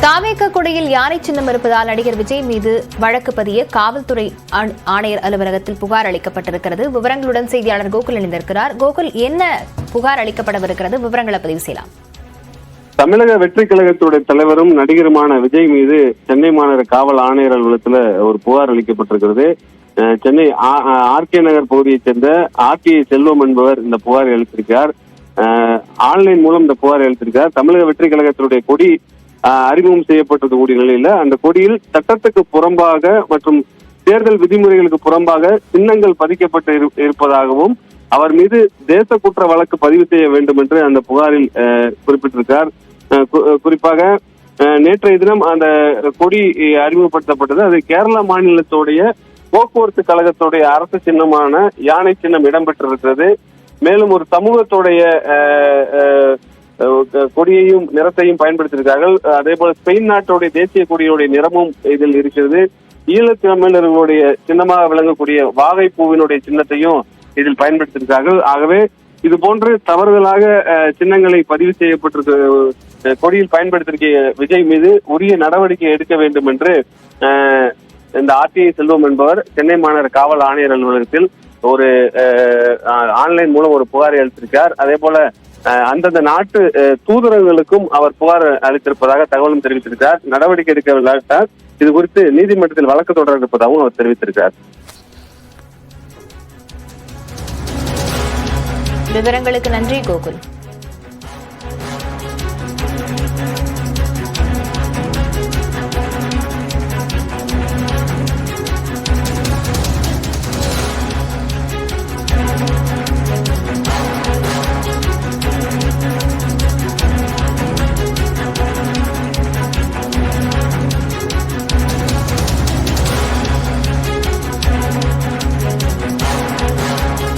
தாவேக கொடியில் யானை சின்னம் இருப்பதால் நடிகர் விஜய் மீது வழக்கு பதிய காவல்துறை ஆணையர் அலுவலகத்தில் புகார் அளிக்கப்பட்டிருக்கிறது. விவரங்களுடன் செய்தியாளர் கோகுல் இணைந்திருக்கிறார். கோகுல், என்ன புகார் அளிக்கப்படவிருக்கிறது? விவரங்களை பதிவு செய்யலாம். தமிழக வெற்றி கழகத்துடைய தலைவரும் நடிகருமான விஜய் மீது சென்னை மாநகர காவல் ஆணையர் அலுவலகத்தில் ஒரு புகார் அளிக்கப்பட்டிருக்கிறது. சென்னை ஆர்கே நகர் பகுதியைச் சேர்ந்த ஆர்கே செல்வம் என்பவர் இந்த புகாரை அளித்திருக்கிறார். ஆன்லைன் மூலம் இந்த புகாரை அளித்திருக்கிறார். தமிழக வெற்றி கழகத்தினுடைய கொடி அறிமுகம் செய்யப்பட்டிருக்கக்கூடிய நிலையில அந்த கொடியில் சட்டத்துக்கு புறம்பாக மற்றும் தேர்தல் விதிமுறைகளுக்கு புறம்பாக சின்னங்கள் பதிக்கப்பட்டு இருப்பதாகவும் அவர் மீது தேச குற்ற வழக்கு பதிவு செய்ய வேண்டும் என்று அந்த புகாரில் குறிப்பிட்டிருக்கார். குறிப்பாக நேற்றைய தினம் அந்த கொடி அறிமுகப்படுத்தப்பட்டது. அது கேரள மாநிலத்துடைய போக்குவரத்து கழகத்துடைய அரசு சின்னமான யானை சின்னம் இடம்பெற்றிருக்கிறது. மேலும் ஒரு சமூகத்துடைய கொடியையும் நிறத்தையும் பயன்படுத்தியிருக்கார்கள். அதே போல ஸ்பெயின் நாட்டுடைய தேசிய கொடியுடைய நிறமும் இதில் இருக்கிறது. ஈழத்தமிழர்களுடைய சின்னமாக விளங்கக்கூடிய வாகை பூவினுடைய சின்னத்தையும் இதில் பயன்படுத்தியிருக்கார்கள். ஆகவே இது போன்று தவறுதலாக சின்னங்களை பதிவு செய்யப்பட்டிருக்க கொடியில் பயன்படுத்தியிருக்க விஜய் மீது உரிய நடவடிக்கை எடுக்க வேண்டும் என்று இந்த ஆர்டிஐ செல்வம் என்பவர் சென்னை மாநகர காவல் ஆணையர் அலுவலகத்தில் ஒரு ஆன்லைன் மூலம் ஒரு புகாரை அளித்திருக்கார். அதே போல அந்தந்த நாட்டு தூதரகங்களுக்கும் அவர் புகார் அளித்திருப்பதாக தகவலும் தெரிவித்திருக்கிறார். நடவடிக்கை எடுக்கவில்லாவிட்டால் இது குறித்து நீதிமன்றத்தில் வழக்கு தொடர இருப்பதாகவும் அவர் தெரிவித்திருக்கிறார். விவரங்களுக்கு நன்றி கோகுல்.